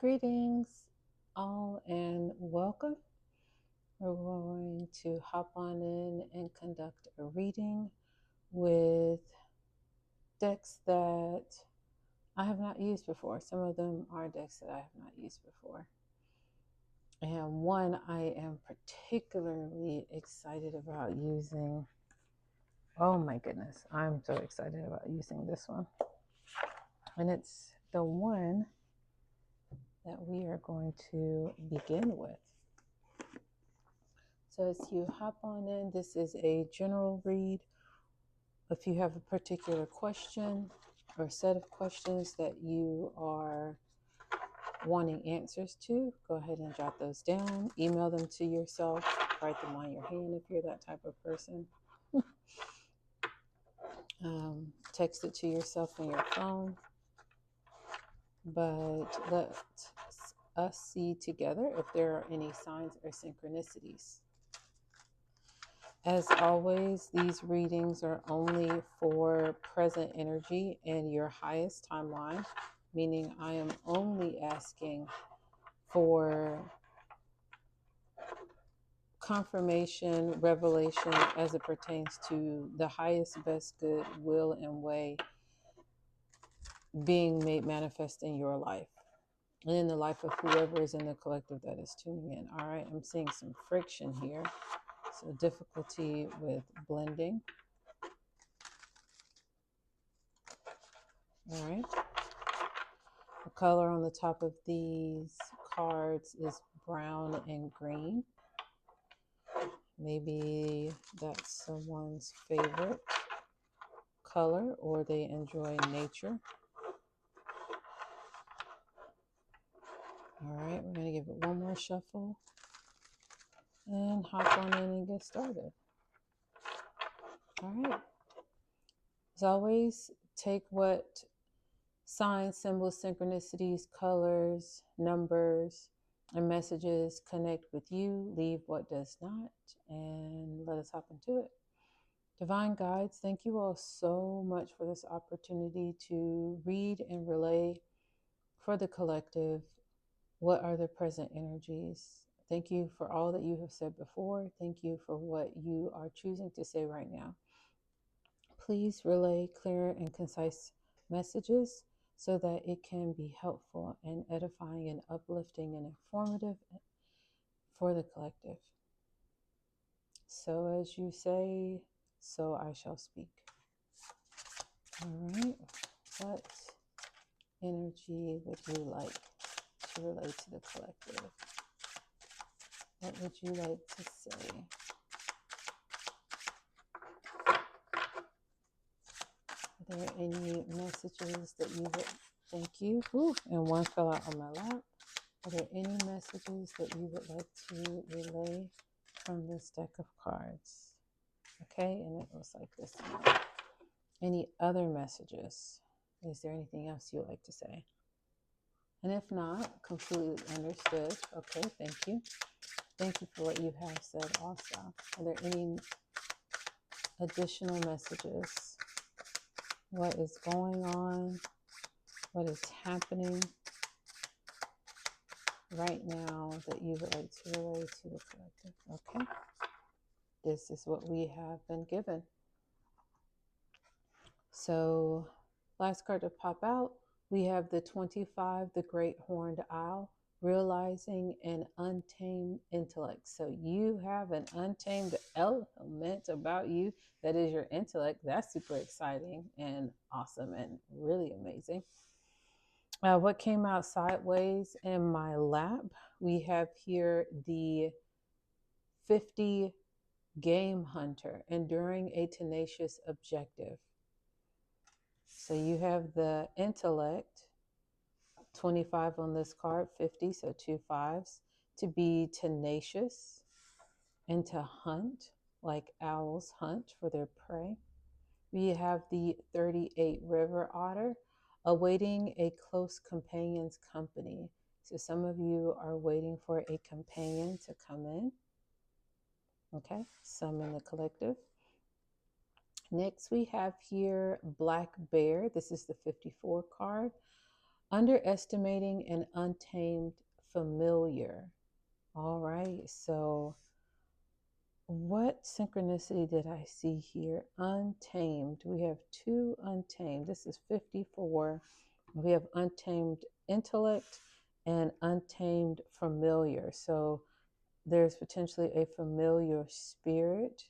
Greetings, all, and welcome. We're going to hop on in and conduct a reading with decks that I have not used before. Some of them are decks that I have not used before. And one I am particularly excited about using. Oh my goodness, I'm so excited about using this one. And it's the one that we are going to begin with. So as you hop on in, this is a general read. If you have a particular question or set of questions that you are wanting answers to, go ahead and jot those down. Email them to yourself. Write them on your hand if you're that type of person. Text it to yourself on your phone. But let us see together if there are any signs or synchronicities. As always, these readings are only for present energy and your highest timeline, meaning I am only asking for confirmation, revelation as it pertains to the highest, best, good, will, and way being made manifest in your life and in the life of whoever is in the collective that is tuning in. All right, I'm seeing some friction here, so difficulty with blending. All right. The color on the top of these cards is brown and green. Maybe that's someone's favorite color or they enjoy nature. All right, we're going to give it one more shuffle and hop on in and get started. All right. As always, take what signs, symbols, synchronicities, colors, numbers, and messages connect with you. Leave what does not, and let us hop into it. Divine guides, thank you all so much for this opportunity to read and relay for the collective. What are the present energies? Thank you for all that you have said before. Thank you for what you are choosing to say right now. Please relay clear and concise messages so that it can be helpful and edifying and uplifting and informative for the collective. So as you say, so I shall speak. All right. What energy would you like to relate to the collective? What would you like to say? Are there any messages that you would, thank you. Ooh, and one fell out on my lap. Are there any messages that you would like to relay from this deck of cards? Okay, and it looks like this one. Any other messages? Is there anything else you would like to say? And if not, completely understood. Okay, thank you. Thank you for what you have said also. Are there any additional messages? What is going on? What is happening right now that you would like to relay to the collective? Okay. This is what we have been given. So, last card to pop out, we have the 25, the Great Horned Owl, realizing an untamed intellect. So you have an untamed element about you that is your intellect. That's super exciting and awesome and really amazing. What came out sideways in my lap, we have here the 50 game hunter, enduring a tenacious objective. So you have the intellect, 25 on this card, 50, so 2 5s, to be tenacious and to hunt like owls hunt for their prey. We have the 38 river otter, awaiting a close companion's company. So some of you are waiting for a companion to come in. Okay, some in the collective. Next, we have here Black Bear. This is the 54 card. Underestimating an untamed familiar. All right, so what synchronicity did I see here? Untamed. We have two untamed. This is 54. We have untamed intellect and untamed familiar. So there's potentially a familiar spirit.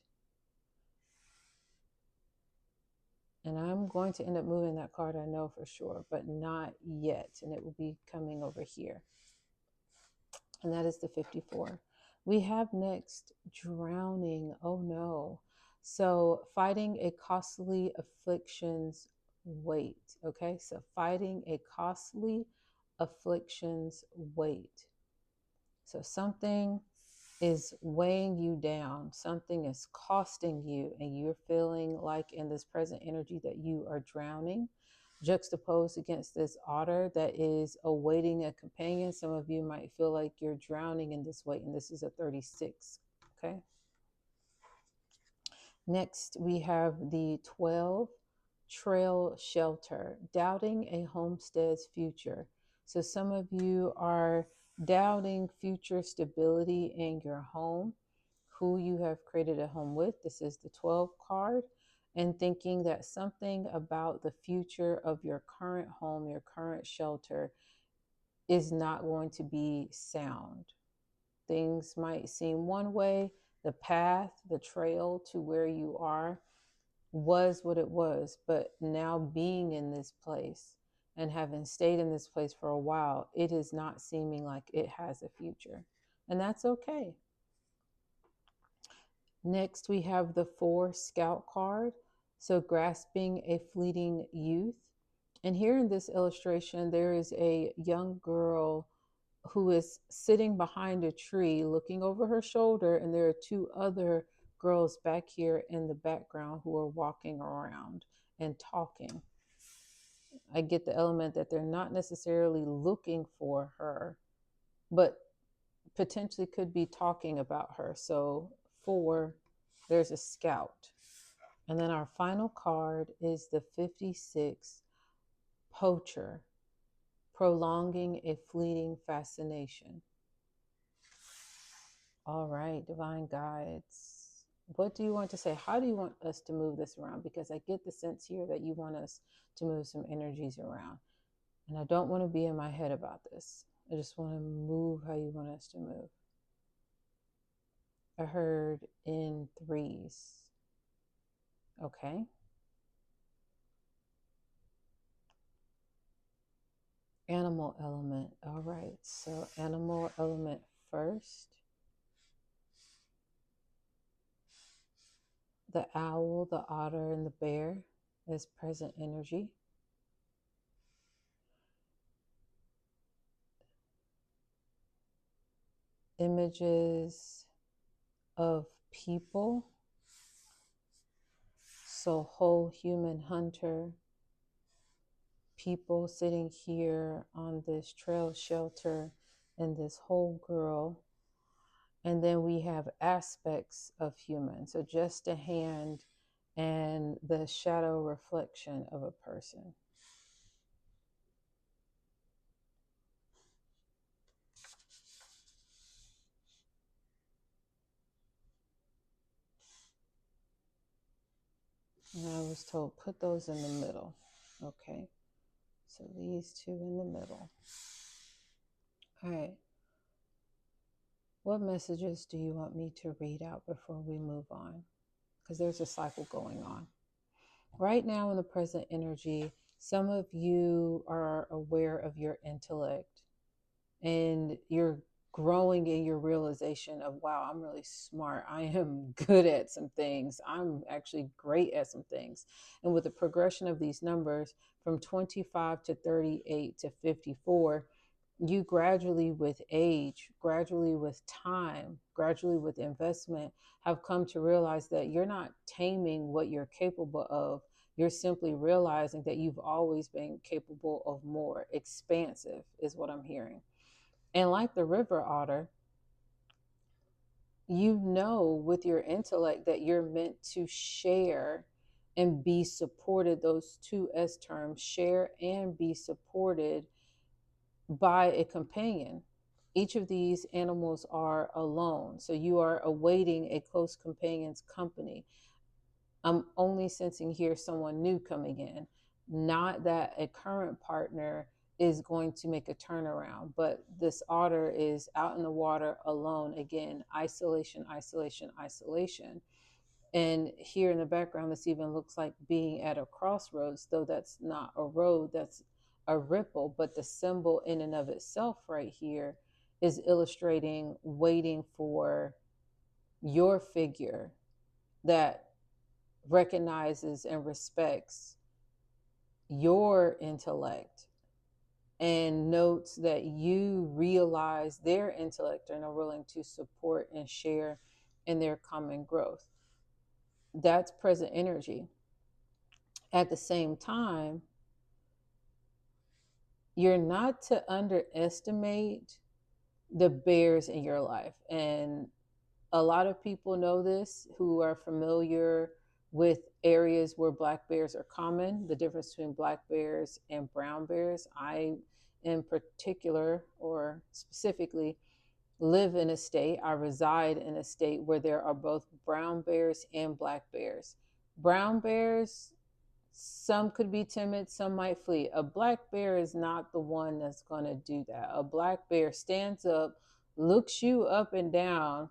And I'm going to end up moving that card, I know for sure, but not yet. And it will be coming over here. And that is the 54. We have next drowning. Oh no. So fighting a costly affliction's weight. Okay. So fighting a costly affliction's weight. So something is weighing you down, something is costing you, and you're feeling like in this present energy that you are drowning, juxtaposed against this otter that is awaiting a companion. Some of you might feel like you're drowning in this weight, and this is a 36. Okay. Next, we have the 12 trail shelter, doubting a homestead's future. So some of you are doubting future stability in your home, who you have created a home with. This is the 12 card, and thinking that something about the future of your current home, your current shelter, is not going to be sound. Things might seem one way, the path, the trail to where you are was what it was, but now being in this place and having stayed in this place for a while, it is not seeming like it has a future. And that's okay. Next, we have the 4 Scout card. So grasping a fleeting youth. And here in this illustration, there is a young girl who is sitting behind a tree looking over her shoulder, and there are 2 other girls back here in the background who are walking around and talking. I get the element that they're not necessarily looking for her, but potentially could be talking about her. So 4, there's a scout. And then our final card is the 56 poacher, prolonging a fleeting fascination. All right, divine guides. What do you want to say? How do you want us to move this around? Because I get the sense here that you want us to move some energies around. And I don't want to be in my head about this. I just want to move how you want us to move. I heard in 3s. Okay. Animal element. All right. So animal element first. The owl, the otter, and the bear is present energy. Images of people. So whole human hunter, people sitting here on this trail shelter, and this whole girl. And then we have aspects of human. So just a hand and the shadow reflection of a person. And I was told, put those in the middle. Okay. So these 2 in the middle. All right. What messages do you want me to read out before we move on? Because there's a cycle going on. Right now in the present energy, some of you are aware of your intellect and you're growing in your realization of, wow, I'm really smart. I am good at some things. I'm actually great at some things. And with the progression of these numbers from 25 to 38 to 54, you gradually with age, gradually with time, gradually with investment have come to realize that you're not taming what you're capable of. You're simply realizing that you've always been capable of more. Expansive is what I'm hearing. And like the river otter, you know with your intellect that you're meant to share and be supported. Those 2 S terms, share and be supported by a companion. Each of these animals are alone. So you are awaiting a close companion's company. I'm only sensing here someone new coming in, not that a current partner is going to make a turnaround, but this otter is out in the water alone again. Isolation, isolation, isolation. And here in the background, this even looks like being at a crossroads, though that's not a road, that's a ripple. But the symbol in and of itself right here is illustrating waiting for your figure that recognizes and respects your intellect and notes that you realize their intellect and are willing to support and share in their common growth. That's present energy. At the same time, you're not to underestimate the bears in your life. And a lot of people know this who are familiar with areas where black bears are common, the difference between black bears and brown bears. I, in particular, or specifically, live in a state, I reside in a state where there are both brown bears and black bears. Brown bears, some could be timid, some might flee. A black bear is not the one that's going to do that. A black bear stands up, looks you up and down,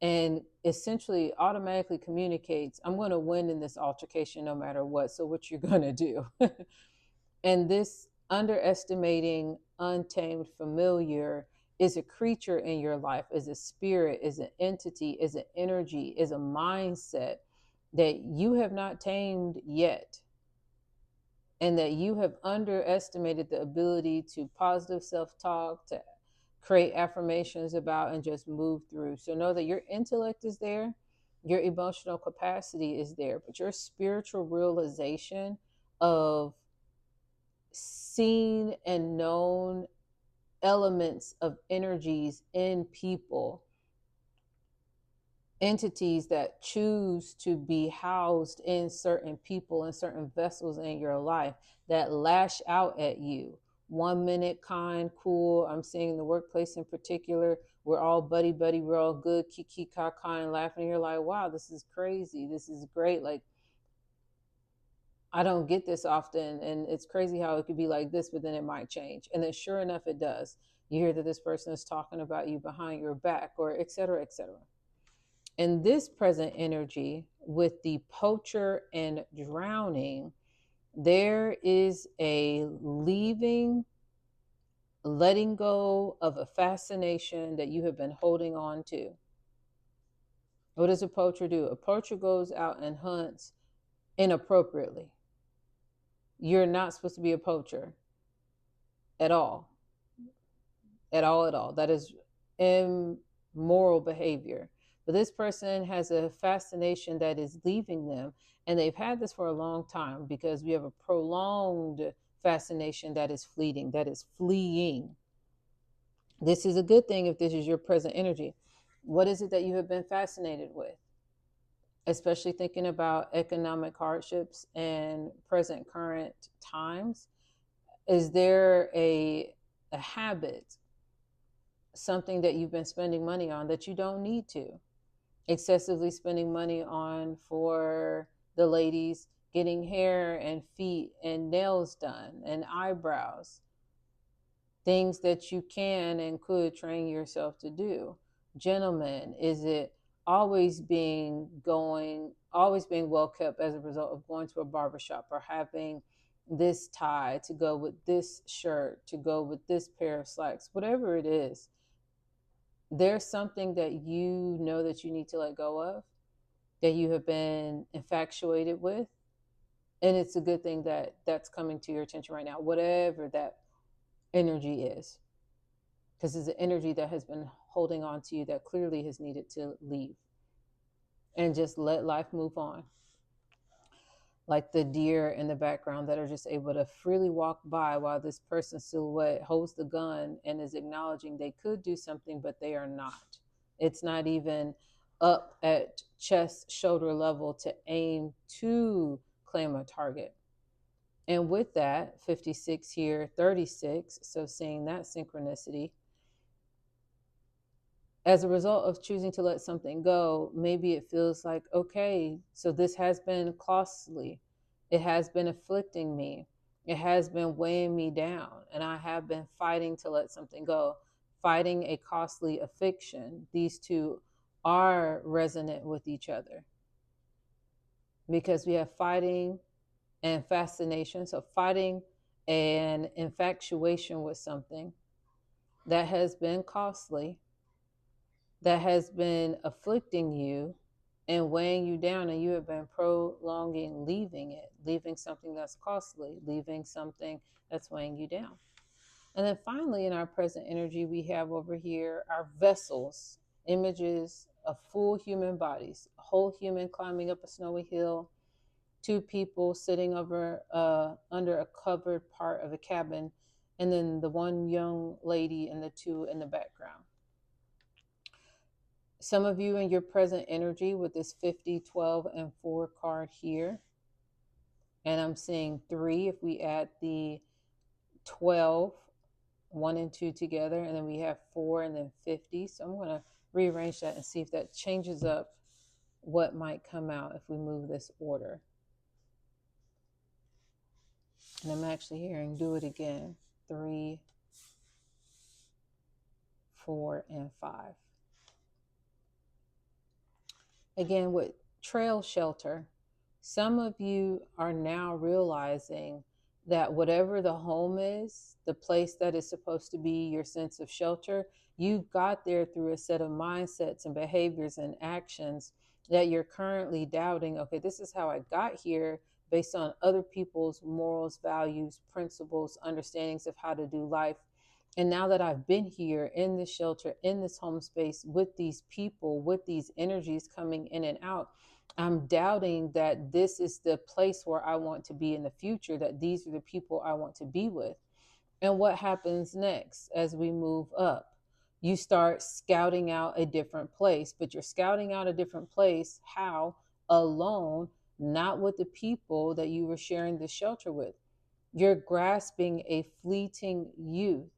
and essentially automatically communicates, I'm going to win in this altercation no matter what. So what you're going to do. And this underestimating untamed familiar is a creature in your life, is a spirit, is an entity, is an energy, is a mindset that you have not tamed yet, and that you have underestimated the ability to positive self-talk, to create affirmations about, and just move through. So know that your intellect is there, your emotional capacity is there, but your spiritual realization of seen and known elements of energies in people, entities that choose to be housed in certain people and certain vessels in your life that lash out at you. 1 minute kind, cool. I'm seeing in the workplace in particular, we're all buddy buddy, we're all good, kiki kind, laughing. You're like, wow, this is crazy, this is great. Like, I don't get this often, and it's crazy how it could be like this, but then it might change. And then sure enough, it does. You hear that this person is talking about you behind your back, or et cetera, et cetera. In this present energy with the poacher and drowning, there is a leaving, letting go of a fascination that you have been holding on to. What does a poacher do? A poacher goes out and hunts inappropriately. You're not supposed to be a poacher at all. At all, at all. That is immoral behavior. But this person has a fascination that is leaving them, and they've had this for a long time because we have a prolonged fascination that is fleeting, that is fleeing. This is a good thing if this is your present energy. What is it that you have been fascinated with? Especially thinking about economic hardships and present current times. Is there a habit, something that you've been spending money on that you don't need to? Excessively spending money on, for the ladies, getting hair and feet and nails done and eyebrows, things that you can and could train yourself to do. Gentlemen, is it always being well kept as a result of going to a barbershop, or having this tie to go with this shirt, to go with this pair of slacks, whatever it is? There's something that you know that you need to let go of, that you have been infatuated with. And it's a good thing that that's coming to your attention right now, whatever that energy is, because it's an energy that has been holding on to you that clearly has needed to leave and just let life move on. Like the deer in the background that are just able to freely walk by while this person's silhouette holds the gun and is acknowledging they could do something, but they are not. It's not even up at chest, shoulder level to aim to claim a target. And with that, 56 here, 36, so seeing that synchronicity, as a result of choosing to let something go, maybe it feels like, okay, so this has been costly. It has been afflicting me. It has been weighing me down. And I have been fighting to let something go, fighting a costly affliction. These two are resonant with each other because we have fighting and fascination. So, fighting an infatuation with something that has been costly, that has been afflicting you and weighing you down, and you have been prolonging leaving it, leaving something that's costly, leaving something that's weighing you down. And then finally, in our present energy, we have over here our vessels, images of full human bodies, a whole human climbing up a snowy hill, two people sitting over under a covered part of a cabin, and then the one young lady and the two in the background. Some of you in your present energy with this 50, 12, and 4 card here. And I'm seeing 3 if we add the 12, 1 and 2 together. And then we have 4 and then 50. So I'm going to rearrange that and see if that changes up what might come out if we move this order. And I'm actually hearing do it again. 3, 4, and 5. Again, with trail shelter, some of you are now realizing that whatever the home is, the place that is supposed to be your sense of shelter, you got there through a set of mindsets and behaviors and actions that you're currently doubting. Okay, this is how I got here based on other people's morals, values, principles, understandings of how to do life. And now that I've been here in this shelter, in this home space with these people, with these energies coming in and out, I'm doubting that this is the place where I want to be in the future, that these are the people I want to be with. And what happens next as we move up? You start scouting out a different place, but you're scouting out a different place. How? Alone, not with the people that you were sharing the shelter with. You're grasping a fleeting youth.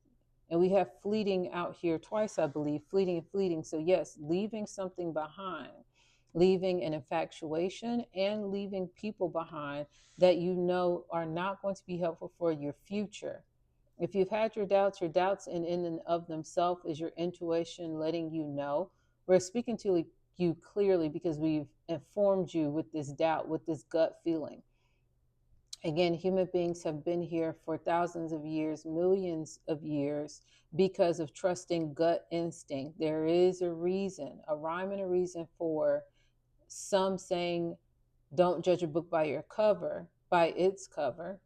And we have fleeting out here twice, I believe, fleeting and fleeting. So yes, leaving something behind, leaving an infatuation and leaving people behind that you know are not going to be helpful for your future. If you've had your doubts in and of themselves is your intuition letting you know. We're speaking to you clearly because we've informed you with this doubt, with this gut feeling. Again, human beings have been here for thousands of years, millions of years, because of trusting gut instinct. There is a reason, a rhyme and a reason for some saying, don't judge a book by its cover,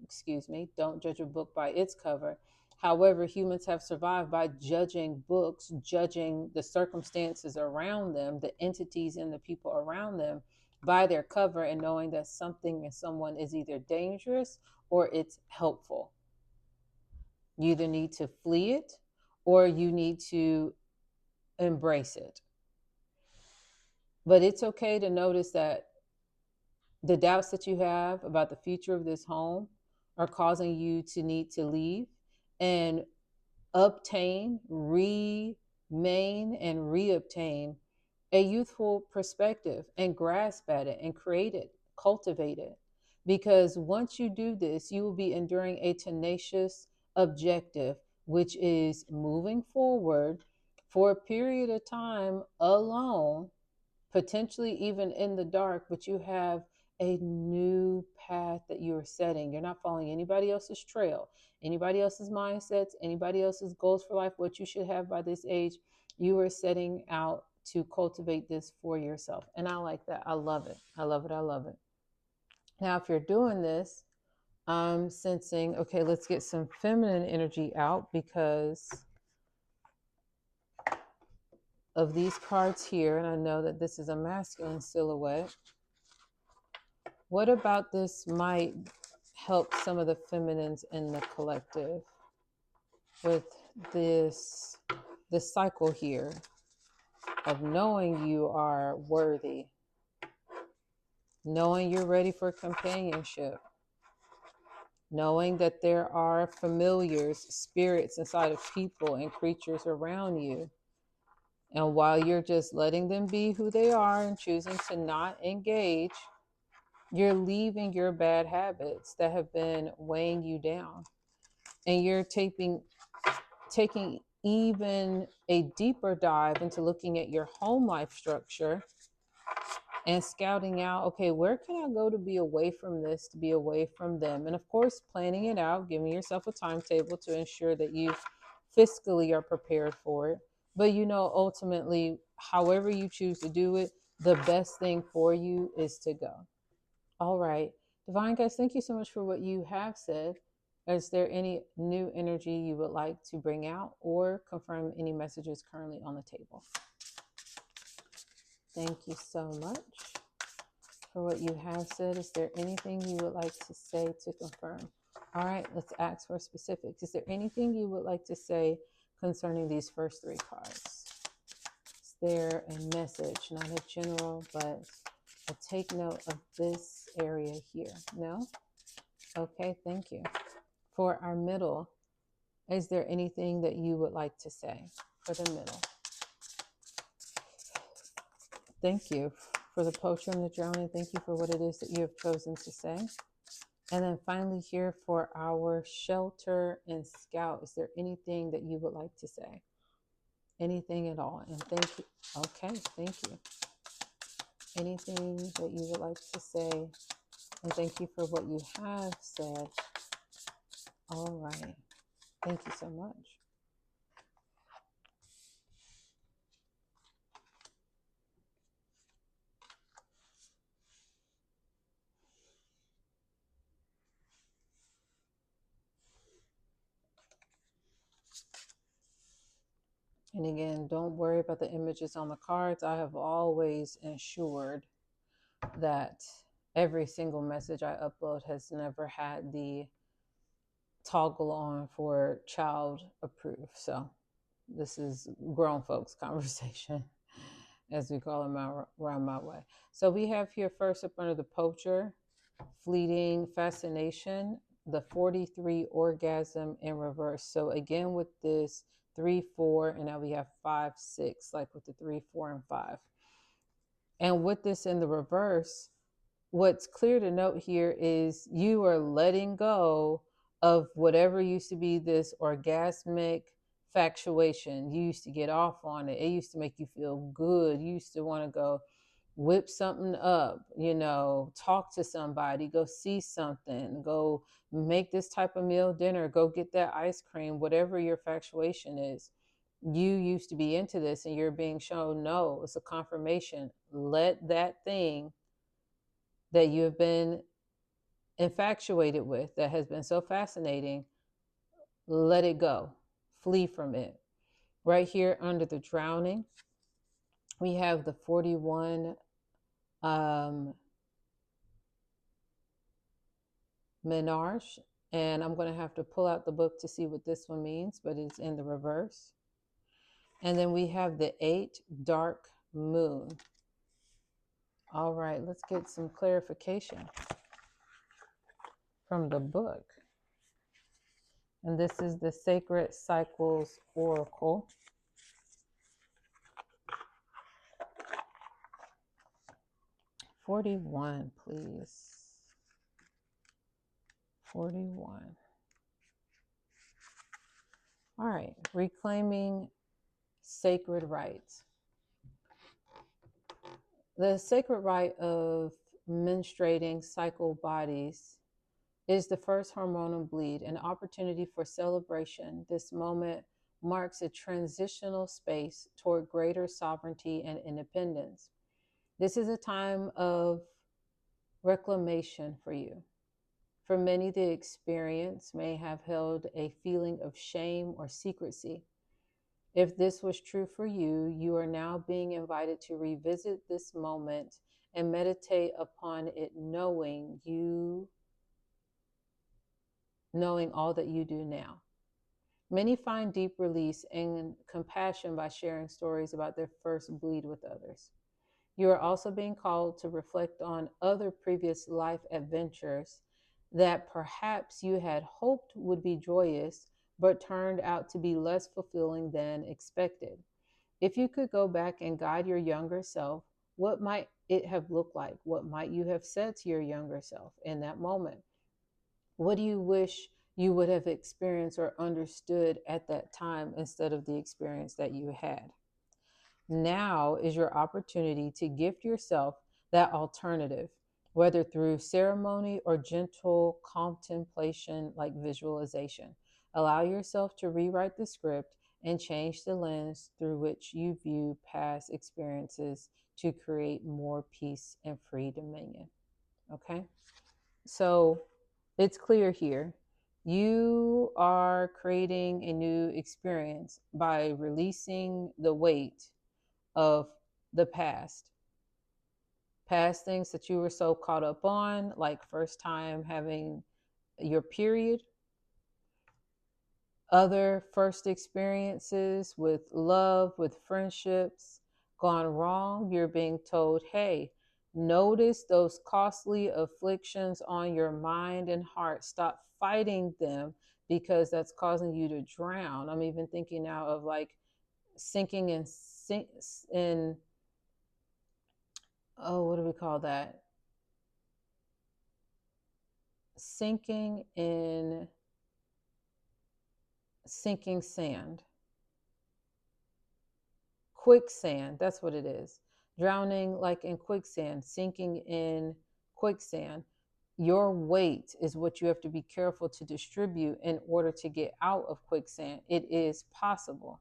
don't judge a book by its cover. However, humans have survived by judging books, judging the circumstances around them, the entities and the people around them by their cover, and knowing that something and someone is either dangerous or it's helpful. You either need to flee it or you need to embrace it. But it's okay to notice that the doubts that you have about the future of this home are causing you to need to leave and obtain, remain, and reobtain a youthful perspective and grasp at it and create it, cultivate it. Because once you do this, you will be enduring a tenacious objective, which is moving forward for a period of time alone, potentially even in the dark, but you have a new path that you are setting. You're not following anybody else's trail, anybody else's mindsets, anybody else's goals for life, what you should have by this age. You are setting out to cultivate this for yourself. And I like that. I love it. I love it. I love it. Now, if you're doing this, I'm sensing, okay, let's get some feminine energy out because of these cards here. And I know that this is a masculine silhouette. What about this might help some of the feminines in the collective with this cycle here of knowing you are worthy, knowing you're ready for companionship, knowing that there are familiars, spirits inside of people and creatures around you. And while you're just letting them be who they are and choosing to not engage, you're leaving your bad habits that have been weighing you down. And you're taking even a deeper dive into looking at your home life structure and scouting out, okay, where can I go to be away from this, to be away from them? And of course, planning it out, giving yourself a timetable to ensure that you fiscally are prepared for it. But ultimately, however you choose to do it, the best thing for you is to go. All right. Divine guys, thank you so much for what you have said. Is there any new energy you would like to bring out or confirm any messages currently on the table? Thank you so much for what you have said. Is there anything you would like to say to confirm? All right, let's ask for specifics. Is there anything you would like to say concerning these first three cards? Is there a message, not a general, but a take note of this area here? No? Okay, thank you. For our middle, is there anything that you would like to say for the middle? Thank you for the poacher and the drowning. Thank you for what it is that you have chosen to say. And then finally here for our shelter and scout, is there anything that you would like to say? Anything at all? And thank you. Okay, thank you. Anything that you would like to say? And thank you for what you have said. All right. Thank you so much. And again, don't worry about the images on the cards. I have always ensured that every single message I upload has never had the toggle on for child approved. So this is grown folks conversation, as we call them around my way. So we have here first up under the poacher, fleeting fascination, the 43 orgasm in reverse. So again with this 3, 4, and now we have 5, 6, like with the 3, 4, and 5. And with this in the reverse, what's clear to note here is you are letting go of whatever used to be this orgasmic factuation. You used to get off on it. It used to make you feel good. You used to want to go whip something up, talk to somebody, go see something, go make this type of meal dinner, go get that ice cream, whatever your factuation is. You used to be into this and you're being shown, no, it's a confirmation. Let that thing that you have been infatuated with, that has been so fascinating, let it go. Flee from it. Right here under the drowning, we have the 41 Menage, and I'm going to have to pull out the book to see what this one means, but it's in the reverse. And then we have the 8 Dark Moon. All right, let's get some clarification from the book. And this is the Sacred Cycles Oracle. $41, please. 41. All right, reclaiming sacred rights. The sacred right of menstruating cycle bodies is the first hormonal bleed, an opportunity for celebration. This moment marks a transitional space toward greater sovereignty and independence. This is a time of reclamation for you. For many, the experience may have held a feeling of shame or secrecy. If this was true for you, you are now being invited to revisit this moment and meditate upon it, knowing all that you do now. Many find deep release and compassion by sharing stories about their first bleed with others. You are also being called to reflect on other previous life adventures that perhaps you had hoped would be joyous, but turned out to be less fulfilling than expected. If you could go back and guide your younger self, what might it have looked like? What might you have said to your younger self in that moment? What do you wish you would have experienced or understood at that time instead of the experience that you had? Now is your opportunity to gift yourself that alternative, whether through ceremony or gentle contemplation like visualization. Allow yourself to rewrite the script and change the lens through which you view past experiences to create more peace and free dominion. Okay? So it's clear here. You are creating a new experience by releasing the weight of the past things that you were so caught up on, like first time having your period, other first experiences with love, with friendships gone wrong. You're being told, hey, notice those costly afflictions on your mind and heart. Stop fighting them because that's causing you to drown. I'm even thinking now of like sinking in oh, what do we call that? Sinking in sinking sand. Quicksand, that's what it is. Drowning like in quicksand, sinking in quicksand. Your weight is what you have to be careful to distribute in order to get out of quicksand. It is possible.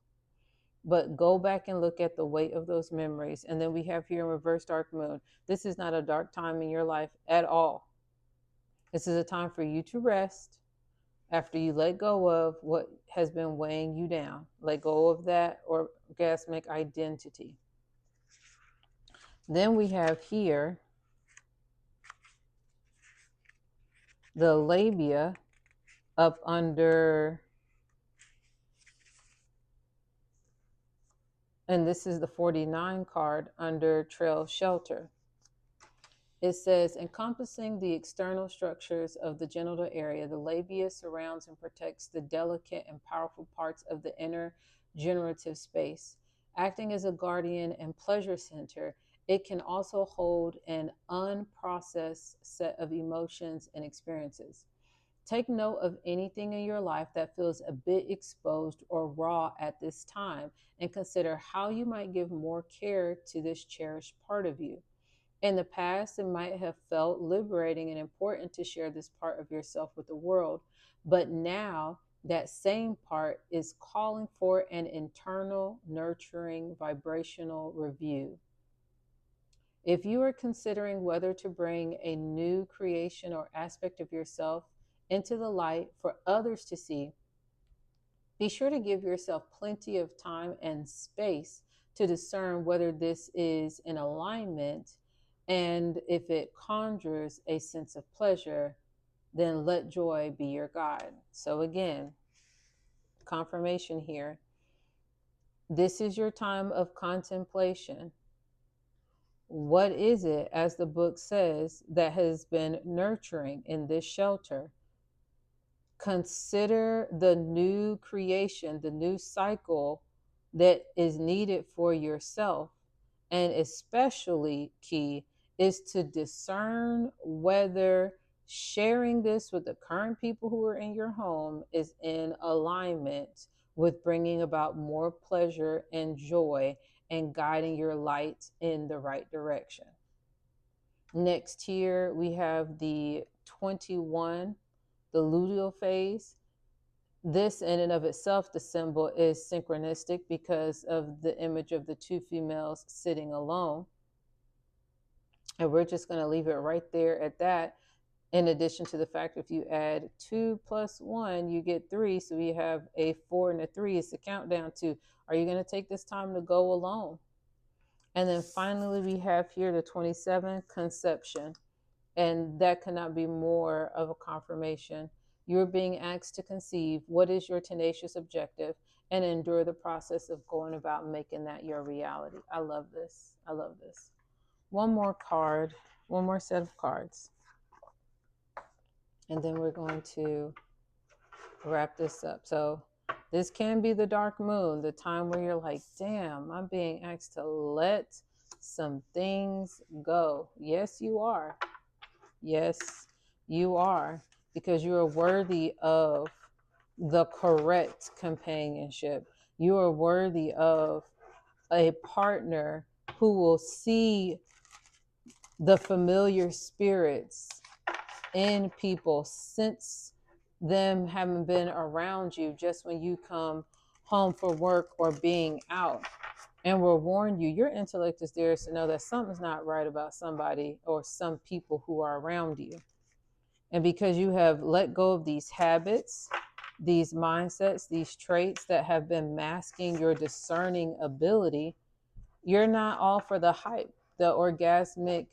But go back and look at the weight of those memories. And then we have here in reverse dark moon. This is not a dark time in your life at all. This is a time for you to rest after you let go of what has been weighing you down. Let go of that orgasmic identity. Then we have here the labia up under, and this is the 49 card under trail shelter. It says, encompassing the external structures of the genital area, the labia surrounds and protects the delicate and powerful parts of the inner generative space. Acting as a guardian and pleasure center, it can also hold an unprocessed set of emotions and experiences. Take note of anything in your life that feels a bit exposed or raw at this time and consider how you might give more care to this cherished part of you. In the past, it might have felt liberating and important to share this part of yourself with the world, but now that same part is calling for an internal, nurturing, vibrational review. If you are considering whether to bring a new creation or aspect of yourself into the light for others to see, be sure to give yourself plenty of time and space to discern whether this is in alignment, and if it conjures a sense of pleasure, then let joy be your guide. So again, confirmation here. This is your time of contemplation. What is it, as the book says, that has been nurturing in this shelter? Consider the new creation, the new cycle that is needed for yourself. And especially key is to discern whether sharing this with the current people who are in your home is in alignment with bringing about more pleasure and joy and guiding your light in the right direction. Next here we have the 21, the luteal phase. This in and of itself, the symbol is synchronistic because of the image of the two females sitting alone. And we're just going to leave it right there at that. In addition to the fact, if you add 2 plus 1, you get 3. So we have a 4 and a 3. It's the countdown to, are you going to take this time to go alone? And then finally, we have here the 27, conception. And that cannot be more of a confirmation. You're being asked to conceive what is your tenacious objective and endure the process of going about making that your reality. I love this. I love this. One more card, one more set of cards. And then we're going to wrap this up. So this can be the dark moon, the time where you're like, damn, I'm being asked to let some things go. Yes, you are. Yes, you are. Because you are worthy of the correct companionship. You are worthy of a partner who will see the familiar spirits in people, sense them having been around you just when you come home for work or being out, and will warn you. Your intellect is there to know that something's not right about somebody or some people who are around you. And because you have let go of these habits, these mindsets, these traits that have been masking your discerning ability, you're not all for the hype, the orgasmic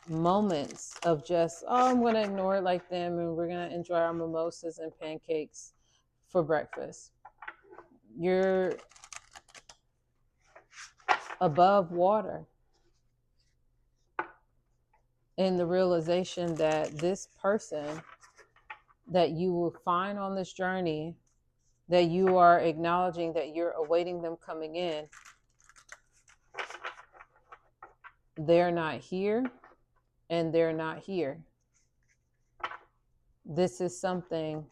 moments of just, oh, I'm going to ignore it like them and we're going to enjoy our mimosas and pancakes for breakfast. You're above water in the realization that this person that you will find on this journey, that you are acknowledging that you're awaiting them coming in, they're not here and they're not here. This is something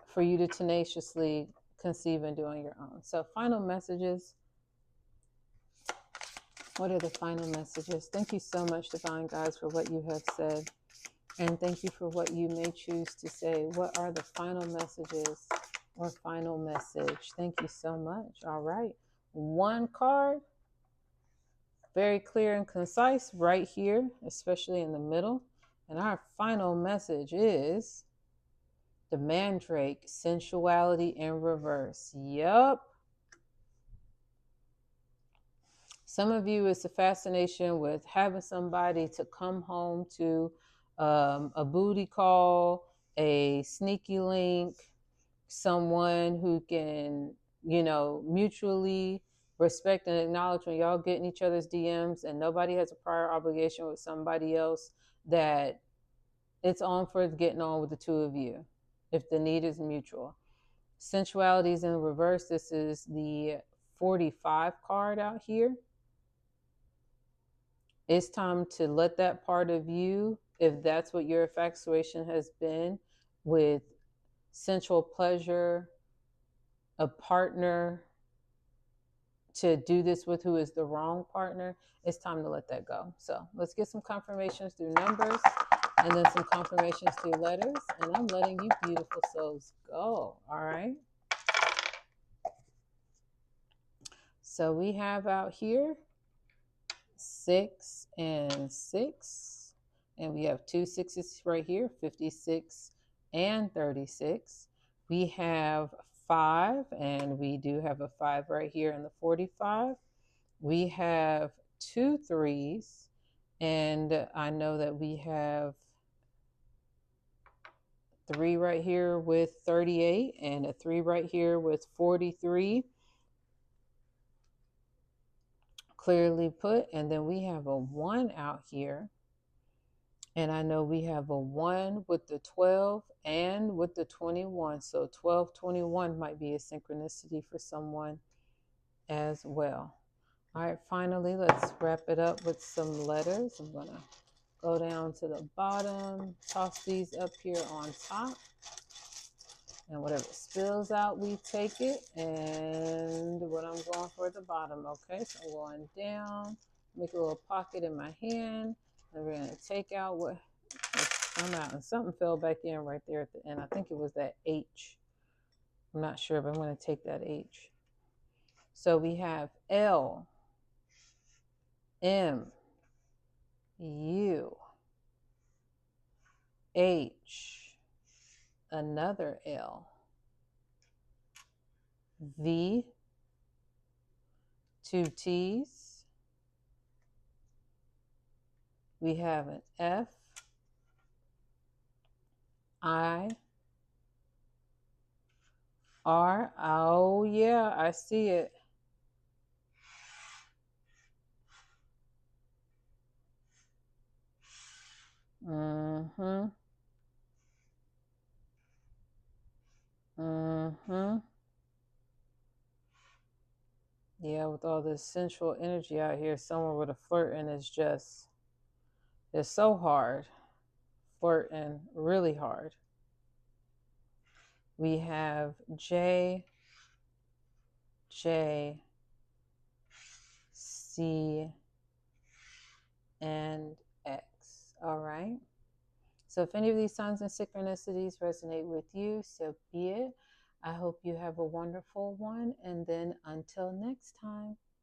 for you to tenaciously conceive and do on your own. So final messages. What are the final messages? Thank you so much, Divine Guides, for what you have said. And thank you for what you may choose to say. What are the final messages or final message? Thank you so much. All right. One card, very clear and concise right here, especially in the middle. And our final message is the Mandrake, sensuality in reverse. Yup. Some of you, it's a fascination with having somebody to come home to, a booty call, a sneaky link, someone who can, mutually respect and acknowledge when y'all get in each other's DMs and nobody has a prior obligation with somebody else, that it's on for getting on with the two of you if the need is mutual. Sensuality is in reverse. This is the 45 card out here. It's time to let that part of you, if that's what your infatuation has been with sensual pleasure, a partner to do this with who is the wrong partner, it's time to let that go. So let's get some confirmations through numbers and then some confirmations through letters. And I'm letting you beautiful souls go. All right. So we have out here 6 and 6, and we have 2 6s right here, 56 and 36. We have 5, and we do have a 5 right here in the 45. We have 2 3s, and I know that we have 3 right here with 38 and a 3 right here with 43. Clearly put. And then we have a 1 out here, and I know we have a 1 with the 12 and with the 21. So 1221 might be a synchronicity for someone as well. All right, finally, let's wrap it up with some letters. I'm going to go down to the bottom, toss these up here on top, and whatever spills out, we take it. And what I'm going for at the bottom, okay? So I'm going down, make a little pocket in my hand, and we're going to take out what come out. And something fell back in right there at the end. I think it was that H. I'm not sure, but I'm going to take that H. So we have L, M, U, H, another L, V, 2 T's. We have an F, I, R. Oh, yeah, I see it. Mm-hmm. Mm-hmm. Yeah, with all this sensual energy out here, someone with a flirting is just, it's so hard. Flirting really hard. We have J, J, C, and X. All right. So if any of these signs and synchronicities resonate with you, so be it. I hope you have a wonderful one. And then until next time.